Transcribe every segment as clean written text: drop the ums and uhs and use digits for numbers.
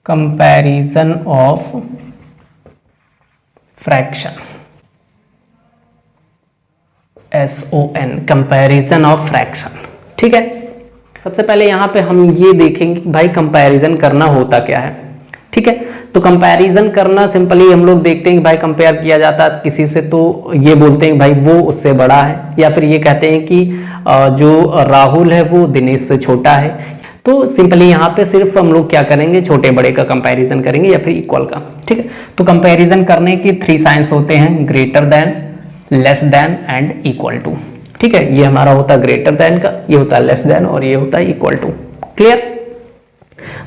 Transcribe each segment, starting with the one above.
Comparison of fraction, SON, comparison of fraction. ठीक है, सबसे पहले यहाँ पे हम ये देखेंगे कि भाई कंपैरिजन करना होता क्या है। ठीक है, तो कंपैरिजन करना सिंपली हम लोग देखते हैं कि भाई कंपेयर किया जाता है किसी से, तो ये बोलते हैं भाई वो उससे बड़ा है, या फिर ये कहते हैं कि जो राहुल है वो दिनेश से छोटा है। तो सिंपली यहाँ पे सिर्फ हम लोग क्या करेंगे, छोटे बड़े का कंपैरिजन करेंगे या फिर इक्वल का। ठीक है, तो कंपैरिजन करने की 3 साइंस होते हैं, greater than, less than and equal to. ठीक है, ये हमारा होता है ग्रेटर देन का, ये होता है लेस देन और ये होता है इक्वल टू। क्लियर?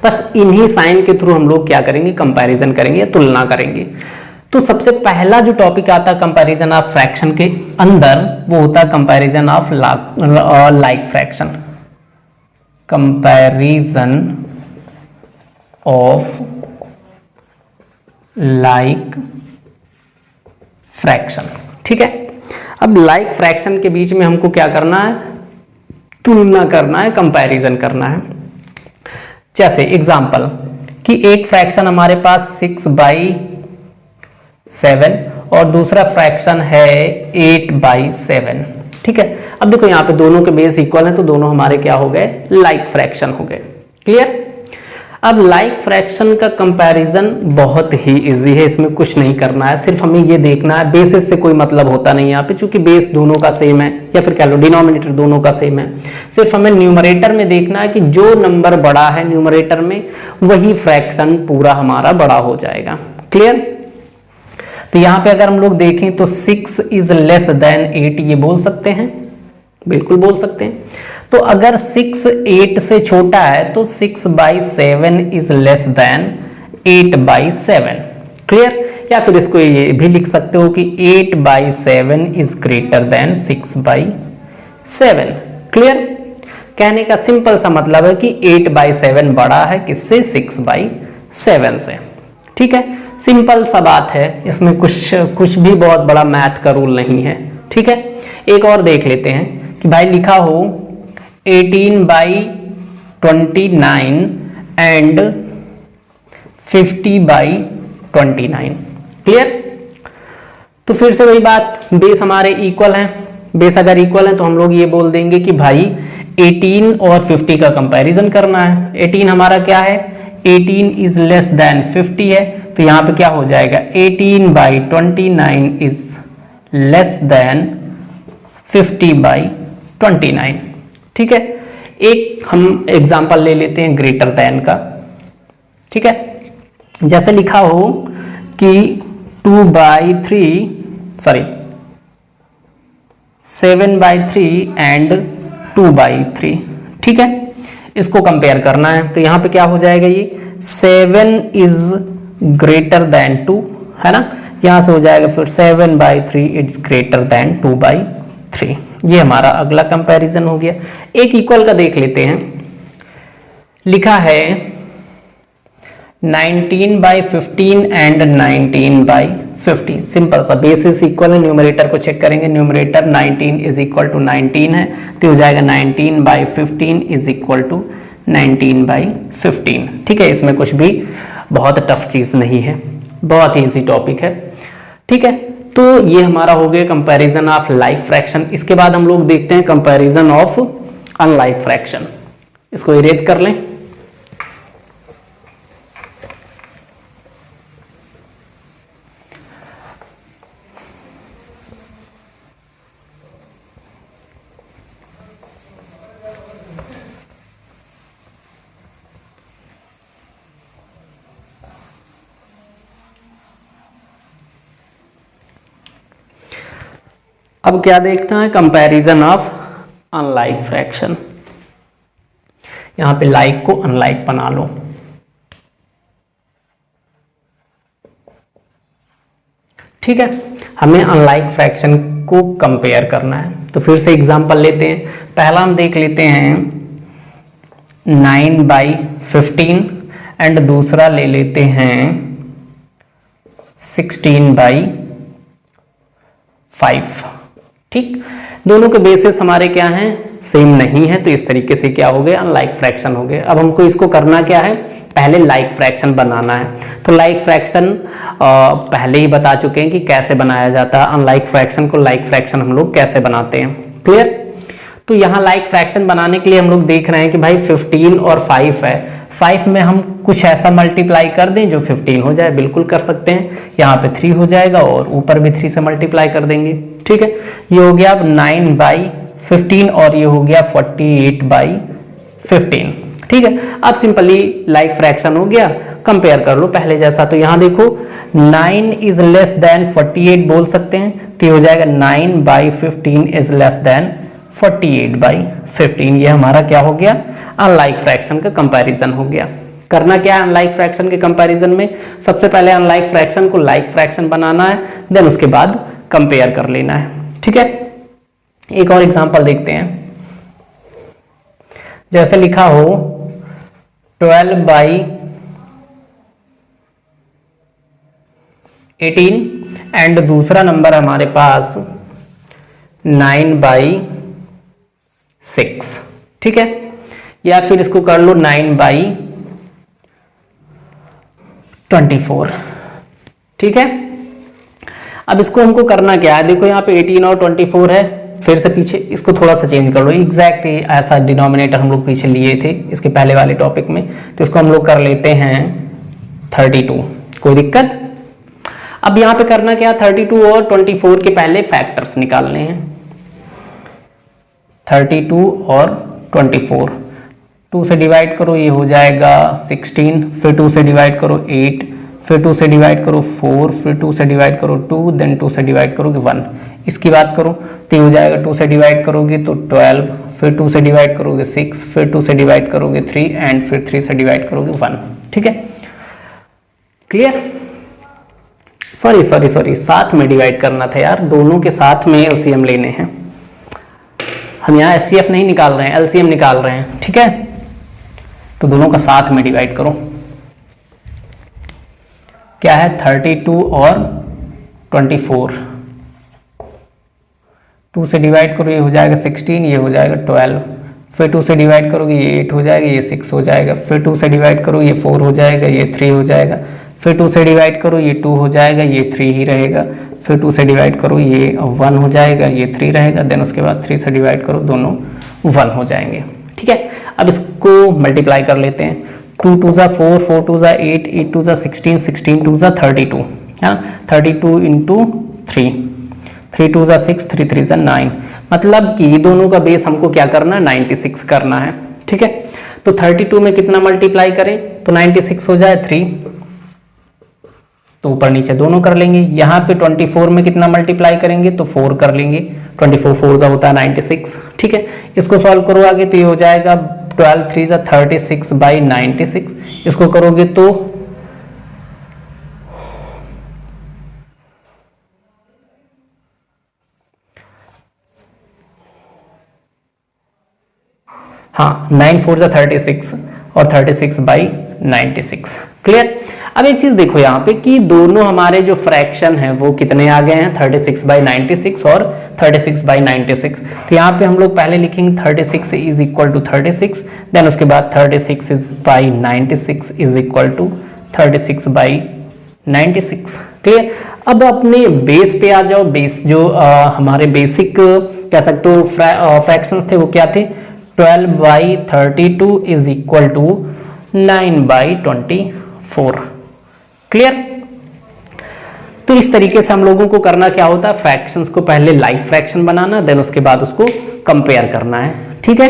बस इन्हीं साइन के थ्रू हम लोग क्या करेंगे, कंपैरिजन करेंगे, तुलना करेंगे। तो सबसे पहला जो टॉपिक आता है कंपैरिजन ऑफ फ्रैक्शन के अंदर, वो होता है comparison of like fraction, comparison of like fraction. ठीक है, अब लाइक फ्रैक्शन के बीच में हमको क्या करना है, तुलना करना है, कंपैरिजन करना है। जैसे एग्जांपल कि एक फ्रैक्शन हमारे पास 6/7 और दूसरा फ्रैक्शन है 8/7। ठीक है, अब देखो यहाँ पे दोनों के बेस इक्वल हैं, तो दोनों हमारे क्या हो गए, लाइक फ्रैक्शन हो गए। क्लियर? अब लाइक फ्रैक्शन का कंपैरिजन बहुत ही इजी है, इसमें कुछ नहीं करना है, सिर्फ हमें ये देखना है, बेसिस से कोई मतलब होता नहीं यहाँ पे, चूंकि बेस दोनों का सेम है, या फिर कह लो डिनोमिनेटर दोनों का सेम है। सिर्फ हमें न्यूमरेटर में देखना है कि जो नंबर बड़ा है न्यूमरेटर में, वही फ्रैक्शन पूरा हमारा बड़ा हो जाएगा। क्लियर? तो यहाँ पे अगर हम लोग देखें तो 6 इज लेस देन 8, ये बोल सकते हैं, बिल्कुल बोल सकते हैं। तो अगर 6 8 से छोटा है तो 6/7 इज लेस देन 8/7। क्लियर? या फिर इसको ये भी लिख सकते हो कि 8/7 इज ग्रेटर देन 6/7। क्लियर? कहने का सिंपल सा मतलब है कि 8/7 बड़ा है किससे, 6/7 से। ठीक है, सिंपल सा बात है, इसमें कुछ भी बहुत बड़ा मैथ का रूल नहीं है। ठीक है, एक और देख लेते हैं कि भाई लिखा हो 18/29 एंड 50/29। क्लियर? तो फिर से वही बात, बेस हमारे इक्वल हैं, बेस अगर इक्वल है तो हम लोग ये बोल देंगे कि भाई 18 और 50 का कंपैरिजन करना है। 18 हमारा क्या है, 18 इज लेस देन 50 है, तो यहाँ पे क्या हो जाएगा, 18/29 इज लेस देन 50/29। ठीक है, एक हम एग्जांपल ले लेते हैं ग्रेटर देन का। ठीक है, जैसे लिखा हो कि 7/3 एंड 2/3। ठीक है, इसको कंपेयर करना है, तो यहां पे क्या हो जाएगा, ये 7 इज ग्रेटर देन 2 है ना, यहां से हो जाएगा फिर 7/3 इट्स ग्रेटर देन 2/3। ये हमारा अगला कंपैरिजन हो गया। एक इक्वल का देख लेते हैं, लिखा है 19/15 एंड 19/15। सिंपल सा, बेसिस इक्वल है, न्यूमरेटर को चेक करेंगे, न्यूमरेटर 19 इज इक्वल टू 19 है, तो हो जाएगा 19/15 इज इक्वल टू 19/15। ठीक है, इसमें कुछ भी बहुत टफ चीज नहीं है, बहुत ही इजी टॉपिक है। ठीक है, तो ये हमारा हो गया कंपैरिजन ऑफ लाइक फ्रैक्शन। इसके बाद हम लोग देखते हैं कंपैरिजन ऑफ अनलाइक फ्रैक्शन। इसको इरेज कर लें। अब क्या देखते हैं, कंपैरिजन ऑफ अनलाइक फ्रैक्शन। यहां पे लाइक को अनलाइक बना लो। ठीक है, हमें अनलाइक फ्रैक्शन को कंपेयर करना है, तो फिर से एग्जांपल लेते हैं। पहला हम देख लेते हैं 9/15 एंड दूसरा ले लेते हैं 16/5। ठीक, दोनों के बेसिस हमारे क्या हैं, सेम नहीं है, तो इस तरीके से क्या हो गए, अनलाइक फ्रैक्शन हो गए। अब हमको इसको करना क्या है पहले लाइक फ्रैक्शन बनाना है। तो लाइक फ्रैक्शन पहले ही बता चुके हैं कि कैसे बनाया जाता है, अनलाइक फ्रैक्शन को लाइक फ्रैक्शन हम लोग कैसे बनाते हैं। क्लियर? तो यहाँ लाइक फ्रैक्शन बनाने के लिए हम लोग देख रहे हैं कि भाई 15 और 5 है, 5 में हम कुछ ऐसा मल्टीप्लाई कर दें जो 15 हो जाए, बिल्कुल कर सकते हैं। यहाँ पे 3 हो जाएगा और ऊपर भी 3 से मल्टीप्लाई कर देंगे। ठीक है, ये हो गया अब 9/15 और ये हो गया 48/15। ठीक है, अब सिंपली लाइक फ्रैक्शन हो गया, कंपेयर कर लो पहले जैसा। तो यहाँ देखो 9 इज लेस देन 48 बोल सकते हैं, तो ये हो जाएगा 9/15 इज लेस देन 48/15। ये हमारा क्या हो गया, अनलाइक फ्रैक्शन का कंपैरिजन हो गया। करना क्या है अनलाइक फ्रैक्शन के कंपैरिजन में, सबसे पहले अनलाइक फ्रैक्शन को लाइक फ्रैक्शन बनाना है, देन उसके बाद कंपेयर कर लेना है। ठीक है, एक और एग्जांपल देखते हैं। जैसे लिखा हो 12/18 एंड दूसरा नंबर हमारे पास 9/6। ठीक है, या फिर इसको कर लो 9/24। ठीक है, अब इसको हमको करना क्या है, देखो यहाँ पे 18 और 24 है, फिर से पीछे इसको थोड़ा सा चेंज कर लो। एग्जैक्ट ऐसा डिनोमिनेटर हम लोग पीछे लिए थे इसके पहले वाले टॉपिक में, तो इसको हम लोग कर लेते हैं 32। कोई दिक्कत? अब यहाँ पे करना क्या, 32 और 24 के पहले फैक्टर्स निकालने हैं। 32 और 24, 2 से डिवाइड करो, ये हो जाएगा 16, फिर 2 से डिवाइड करो 8, फिर 2 से डिवाइड करो 4, फिर 2 से डिवाइड करो 2, देन 2 से डिवाइड करोगे 1। इसकी बात करो तो ये हो जाएगा 2 से डिवाइड करोगे तो 12, फिर 2 से डिवाइड करोगे 6, फिर 2 से डिवाइड करोगे 3 एंड फिर 3 से डिवाइड करोगे 1। ठीक है, क्लियर? सॉरी साथ में डिवाइड करना था यार, दोनों के साथ में एलसीएम लेने हैं। हम यहाँ एचसीएफ नहीं निकाल रहे हैं, एलसीएम निकाल रहे हैं। ठीक है, तो दोनों का साथ में डिवाइड करो। क्या है 32 और 24, 2 से डिवाइड करो, ये हो जाएगा 16, ये हो जाएगा 12, फिर 2 से डिवाइड करोगे ये 8 हो जाएगा, ये 6 हो जाएगा, फिर 2 से डिवाइड करो ये 4 हो जाएगा, ये 3 हो जाएगा, फिर 2 से डिवाइड करो ये 2 हो जाएगा, ये 3 ही रहेगा, फिर 2 से डिवाइड करो ये 1 हो जाएगा, ये 3 रहेगा, देन उसके बाद 3 से डिवाइड करो, दोनों 1 हो जाएंगे। ठीक है, अब इसको मल्टीप्लाई कर लेते हैं। 2 2 ज़ा 4, 4 2 ज़ा 8, 8 2 ज़ा 16, 16 2 ज़ा 32, हाँ 32 इंटू 3, 3 2 ज़ा 6, 3 3 ज़ा 9। मतलब कि दोनों का बेस हमको क्या करना है, 96 करना है। ठीक है, तो 32 में कितना मल्टीप्लाई करें तो 96 हो जाए 3, तो ऊपर नीचे दोनों कर लेंगे। यहाँ पे 24 में कितना मल्टीप्लाई करेंगे तो 4 कर लेंगे, 24 4 ज़ा होता है 96। ठीक है, इसको सॉल्व करो आगे तो ये हो जाएगा 12 3 ज़ा 36/96। इसको करोगे तो हाँ 9 4 ज़ा 36 और 36/96। क्लियर? अब एक चीज देखो यहाँ पे कि दोनों हमारे जो फ्रैक्शन है वो कितने आ गए हैं, 36/96 और 36/96। तो यहाँ पे हम लोग पहले लिखेंगे 36 इज इक्वल टू 36, देन उसके बाद 36/96 इज इक्वल टू 36/96। क्लियर? अब अपने बेस पे आ जाओ। बेस जो हमारे बेसिक कह सकते हो फ्रैक्शन थे वो क्या थे, 12/32 इज इक्वल टू 9/24। क्लियर? तो इस तरीके से हम लोगों को करना क्या होता है, फ्रैक्शंस को पहले लाइक फ्रैक्शन बनाना, देन उसके बाद उसको कंपेयर करना है। ठीक है,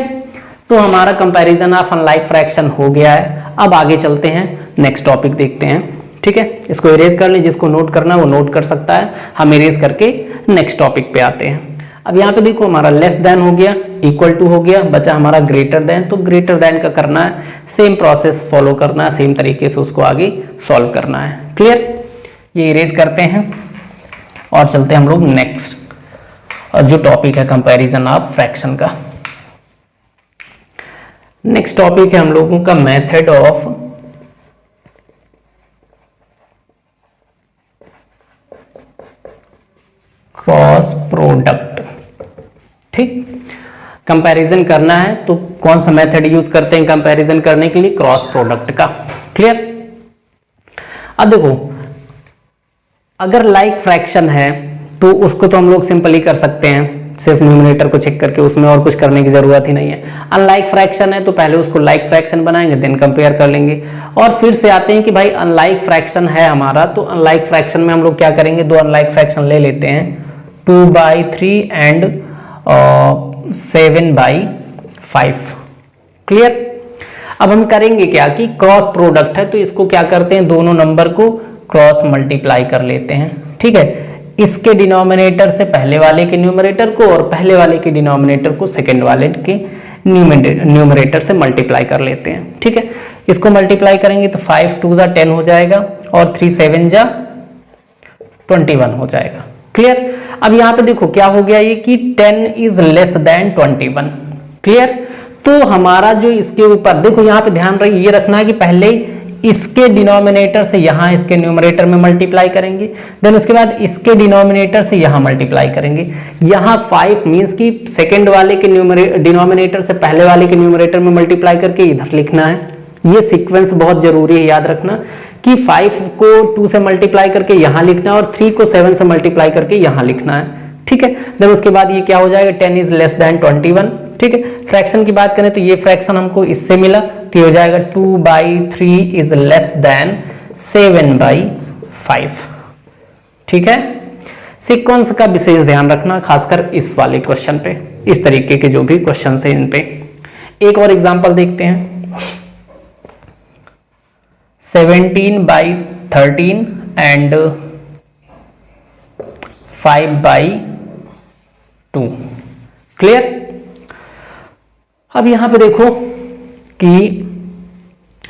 तो हमारा कंपैरिजन ऑफ अनलाइक फ्रैक्शन हो गया है। अब आगे चलते हैं, नेक्स्ट टॉपिक देखते हैं। ठीक है, इसको इरेज कर लें, जिसको नोट करना है वो नोट कर सकता है। हम इरेज करके नेक्स्ट टॉपिक पे आते हैं। अब यहाँ पे देखो हमारा लेस देन हो गया, इक्वल टू हो गया, बचा हमारा ग्रेटर देन। तो ग्रेटर देन का करना है, सेम प्रोसेस फॉलो करना है, सेम तरीके से उसको आगे सॉल्व करना है। क्लियर? ये इरेज करते हैं और चलते हैं हम लोग नेक्स्ट, और जो टॉपिक है कंपैरिजन ऑफ फ्रैक्शन का। नेक्स्ट टॉपिक है हम लोगों का मेथड ऑफ क्रॉस प्रोडक्ट। ठीक, कंपैरिजन करना है तो कौन सा मेथड यूज करते हैं कंपैरिजन करने के लिए, क्रॉस प्रोडक्ट का। क्लियर। अब देखो अगर लाइक फ्रैक्शन है तो उसको तो हम लोग सिंपली कर सकते हैं, सिर्फ न्यूमरेटर को चेक करके, उसमें और कुछ करने की जरूरत ही नहीं है। अनलाइक फ्रैक्शन है तो पहले उसको लाइक फ्रैक्शन बनाएंगे, देन कंपेयर कर लेंगे। और फिर से आते हैं कि भाई अनलाइक फ्रैक्शन है हमारा, तो अनलाइक फ्रैक्शन में हम लोग क्या करेंगे, दो अनलाइक फ्रैक्शन ले लेते हैं, 2/3 एंड 7/5। क्लियर। अब हम करेंगे क्या कि क्रॉस प्रोडक्ट है तो इसको क्या करते हैं, दोनों नंबर को क्रॉस मल्टीप्लाई कर लेते हैं। ठीक है, इसके डिनोमिनेटर से पहले वाले के न्यूमरेटर को और पहले वाले के डिनोमिनेटर को सेकंड वाले के न्यूमरेटर से मल्टीप्लाई कर लेते हैं। ठीक है, इसको मल्टीप्लाई करेंगे तो 5 2 जा 10 हो जाएगा और 3 7 जा 21 हो जाएगा। क्लियर। अब यहां पे देखो क्या हो गया ये कि 10 इज लेस देन 21। क्लियर। तो हमारा जो इसके ऊपर देखो यहां पे ध्यान ये रखना है कि पहले इसके डिनोमिनेटर से यहां इसके न्यूमरेटर में मल्टीप्लाई करेंगे, देन उसके बाद इसके डिनोमिनेटर से यहां मल्टीप्लाई करेंगे। यहां 5 मींस कि सेकंड वाले के डिनोमिनेटर से पहले वाले के न्यूमरेटर में मल्टीप्लाई करके इधर लिखना है। ये सीक्वेंस बहुत जरूरी है, याद रखना कि 5 को 2 से मल्टीप्लाई करके यहां लिखना है और 3 को 7 से मल्टीप्लाई करके यहां लिखना है। ठीक है, देन उसके बाद ये क्या हो जाएगा, 10 इज लेस देन 21। ठीक है, फ्रैक्शन की बात करें तो ये फ्रैक्शन हमको इससे मिला तो ये हो जाएगा 2/3 इज लेस देन 7/5। ठीक है, सीक्वेंस का विशेष ध्यान रखना, खासकर इस वाले क्वेश्चन पे, इस तरीके के जो भी क्वेश्चन है इन पे। एक और एग्जांपल देखते हैं, 17/13 एंड 5/2। क्लियर। अब यहां पे देखो कि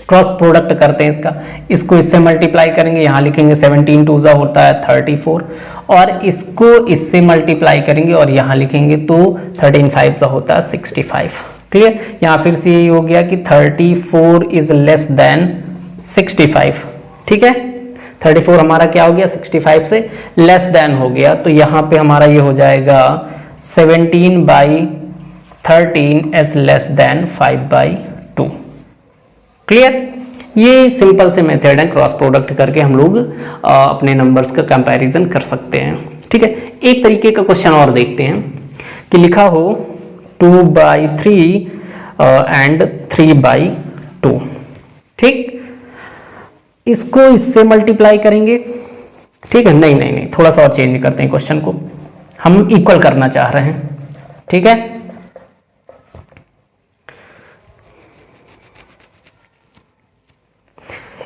क्रॉस प्रोडक्ट करते हैं इसका, इसको इससे मल्टीप्लाई करेंगे, यहां लिखेंगे 17 2 जा होता है 34 और इसको इससे मल्टीप्लाई करेंगे और यहां लिखेंगे तो 13 5 जा होता है 65। क्लियर। यहां फिर से यही हो गया कि 34 इज लेस देन 65। ठीक है, 34 हमारा क्या हो गया, 65 से लेस देन हो गया, तो यहां पे हमारा ये हो जाएगा 17/13 एज लेस देन 5/2। क्लियर। ये सिंपल से मेथड है, क्रॉस प्रोडक्ट करके हम लोग अपने नंबर्स का कंपैरिजन कर सकते हैं। ठीक है, एक तरीके का क्वेश्चन और देखते हैं कि लिखा हो 2/3 एंड 3/2। ठीक, इसको इससे मल्टीप्लाई करेंगे। ठीक है, नहीं, थोड़ा सा और चेंज करते हैं क्वेश्चन को, हम इक्वल करना चाह रहे हैं। ठीक है,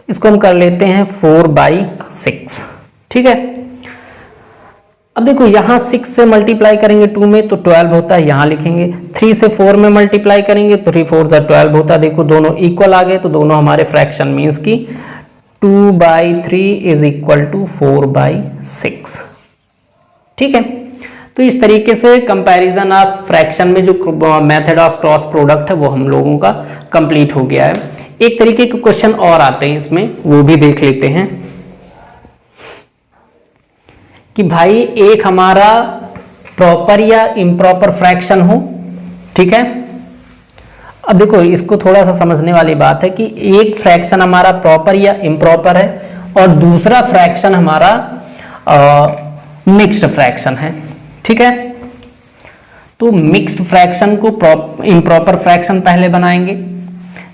इसको हम कर लेते हैं 4/6। ठीक है, अब देखो यहां 6 से मल्टीप्लाई करेंगे 2 में तो 12 होता है, यहां लिखेंगे 3 से 4 में मल्टीप्लाई करेंगे तो 3 4 जा 12 होता है। देखो दोनों इक्वल आ गए तो दोनों हमारे फ्रैक्शन मींस की 2/3 इज इक्वल टू 4/6। ठीक है, तो इस तरीके से कंपैरिजन ऑफ फ्रैक्शन में जो मेथड ऑफ क्रॉस प्रोडक्ट है वो हम लोगों का कंप्लीट हो गया है। एक तरीके के क्वेश्चन और आते हैं इसमें, वो भी देख लेते हैं कि भाई एक हमारा प्रॉपर या इम्प्रॉपर फ्रैक्शन हो। ठीक है, अब देखो इसको थोड़ा सा समझने वाली बात है कि एक फ्रैक्शन हमारा प्रॉपर या इम्प्रॉपर है और दूसरा फ्रैक्शन हमारा मिक्स्ड फ्रैक्शन है। ठीक है, तो मिक्स्ड फ्रैक्शन को इम्प्रॉपर फ्रैक्शन पहले बनाएंगे।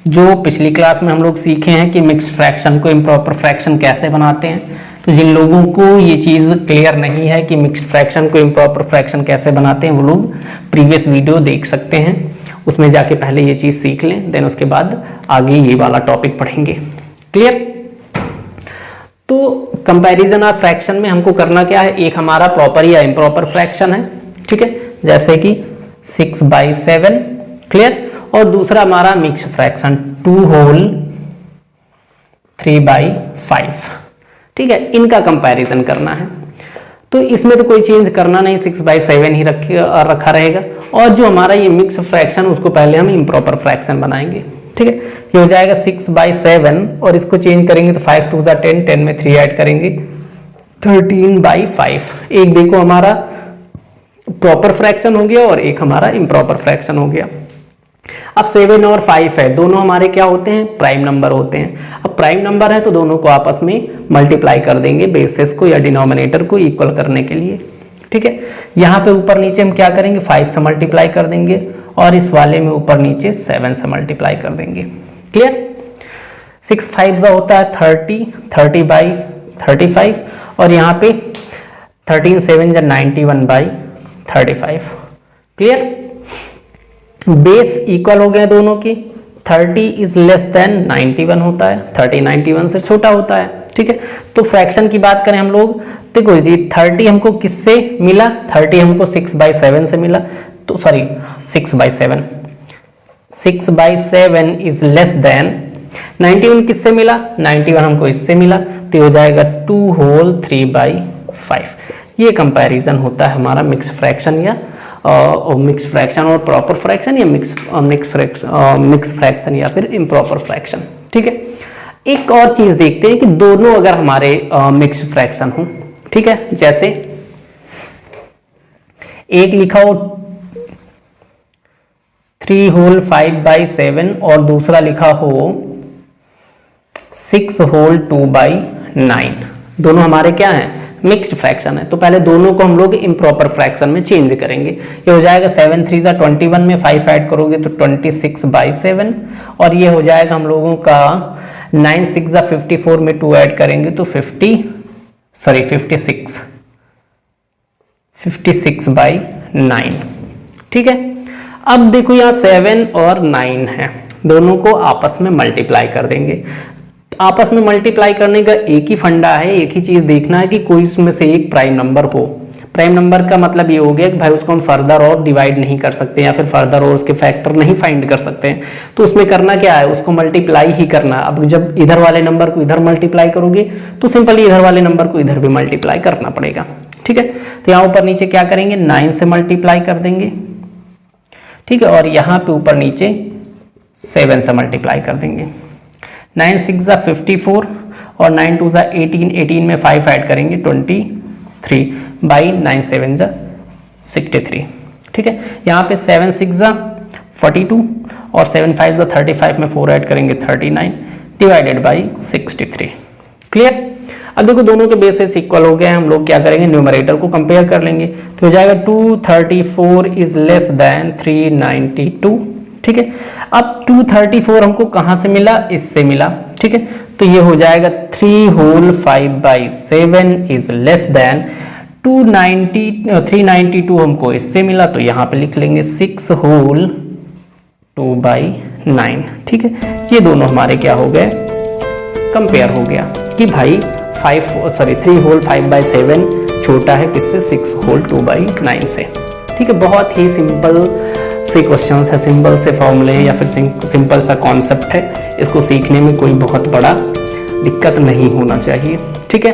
जो पिछली क्लास में हम लोग सीखे हैं कि मिक्स्ड फ्रैक्शन को इम्प्रॉपर फ्रैक्शन कैसे बनाते हैं, तो जिन लोगों को ये चीज़ क्लियर नहीं है कि मिक्स्ड फ्रैक्शन को इम्प्रॉपर फ्रैक्शन कैसे बनाते हैं, वो लोग प्रीवियस वीडियो देख सकते हैं, उसमें जाके पहले ये चीज़ सीख लें, देन उसके बाद आगे ये वाला टॉपिक पढ़ेंगे। क्लियर। तो कंपैरिजन ऑफ फ्रैक्शन में हमको करना क्या है, एक हमारा प्रॉपर या इम्प्रॉपर फ्रैक्शन है। ठीक है, जैसे कि 6/7। क्लियर। और दूसरा हमारा मिक्स फ्रैक्शन 2 होल 3/5। ठीक है, इनका कंपैरिजन करना है। तो इसमें तो कोई चेंज करना नहीं, 6/7 ही रखा रहेगा। और जो हमारा ये मिक्स फ्रैक्शन उसको पहले हम इम्प्रॉपर फ्रैक्शन बनाएंगे। ठीक है, ये हो जाएगा 6/7 और इसको चेंज करेंगे तो 5 2 जा 10, 10 में 3 ऐड करेंगे 13/5। एक देखो हमारा प्रॉपर फ्रैक्शन हो गया और एक हमारा इम्प्रॉपर फ्रैक्शन हो गया। अब 7 और 5 है, दोनों हमारे क्या होते हैं, प्राइम नंबर होते हैं। अब प्राइम नंबर है तो दोनों को आपस में मल्टीप्लाई कर देंगे बेसिस को या डिनोमिनेटर को इक्वल करने के लिए, ठीक है। यहाँ पे ऊपर नीचे हम क्या करेंगे, 5 से मल्टीप्लाई कर देंगे और इस वाले में ऊपर नीचे 7 से मल्टीप्लाई कर देंगे। क्लियर। 6 5 होता है 30, 30 बाई 35 और यहाँ पे 13 7 91 बाई 35। क्लियर। बेस इक्वल हो गए दोनों की, 30 इज लेस देन 91 होता है, 30 91 से छोटा होता है, ठीक है। तो फ्रैक्शन की बात करें हम लोग, देखो जी 30 हमको किससे मिला, 30 हमको 6/7 से मिला, तो सॉरी 6/7, 6/7 इज लेस देन 91 किससे मिला, 91 हमको इससे मिला, तो ये हो जाएगा 2 होल 3/5। ये कंपैरिजन होता है हमारा मिक्स फ्रैक्शन या मिक्स फ्रैक्शन और प्रॉपर फ्रैक्शन या मिक्स फ्रैक्शन या फिर इम्प्रॉपर फ्रैक्शन, ठीक है। एक और चीज देखते हैं कि दोनों अगर हमारे मिक्स फ्रैक्शन हो, ठीक है, जैसे एक लिखा हो 3 होल 5/7 और दूसरा लिखा हो 6 होल 2/9, दोनों हमारे क्या हैं, मिक्स्ड फ्रैक्शन है। तो पहले दोनों को हम लोग इम्प्रॉपर फ्रैक्शन में चेंज करेंगे। ये हो जाएगा 7 3 21 में 5 ऐड करोगे तो 26/7 और ये हो जाएगा हम लोगों का 9 6 54 में 2 ऐड करेंगे तो 56/9, ठीक है। अब देखो यहाँ 7 और 9 है, दोनों को आपस में मल्टीप्लाई कर देंगे। आपस में मल्टीप्लाई करने का एक ही फंडा है, एक ही चीज देखना है कि कोई इसमें से एक प्राइम नंबर हो। प्राइम नंबर का मतलब ये हो गया कि भाई उसको हम फर्दर और डिवाइड नहीं कर सकते या फिर फर्दर और उसके फैक्टर नहीं फाइंड कर सकते हैं, तो उसमें करना क्या है, उसको मल्टीप्लाई ही करना। अब जब इधर वाले नंबर को इधर मल्टीप्लाई करोगे तो सिंपली इधर वाले नंबर को इधर भी मल्टीप्लाई करना पड़ेगा, ठीक है। तो यहाँ ऊपर नीचे क्या करेंगे, 9 से मल्टीप्लाई कर देंगे, ठीक है, और यहाँ पे ऊपर नीचे 7 से मल्टीप्लाई कर देंगे। 9 6 54 और 9 2 18, 18 में 5 ऐड करेंगे 23/9 7 63, ठीक है। यहाँ पे 7 6 42 और 7 5 35 में 4 ऐड करेंगे 39 डिवाइडेड बाई 63। क्लियर। अब देखो दोनों के बेसिस इक्वल हो गए, हम लोग क्या करेंगे, न्यूमरेटर को कंपेयर कर लेंगे तो हो जाएगा 234 इज लेस देन 392, ठीक है। अब 234 हमको कहां से मिला, इससे मिला, ठीक है। तो ये हो जाएगा 3 होल 5/7 इज लेस देन 392 हमको इससे मिला, तो यहां पे लिख लेंगे 6 होल 2/9, ठीक है। ये दोनों हमारे क्या हो गए, कंपेयर हो गया कि भाई 3 होल 5/7 छोटा है किससे, 6 होल 2/9 से, ठीक है। बहुत ही सिंपल से क्वेश्चंस है, सिंपल से फॉर्मूले या फिर सिंपल सा कॉन्सेप्ट है, इसको सीखने में कोई बहुत बड़ा दिक्कत नहीं होना चाहिए, ठीक है।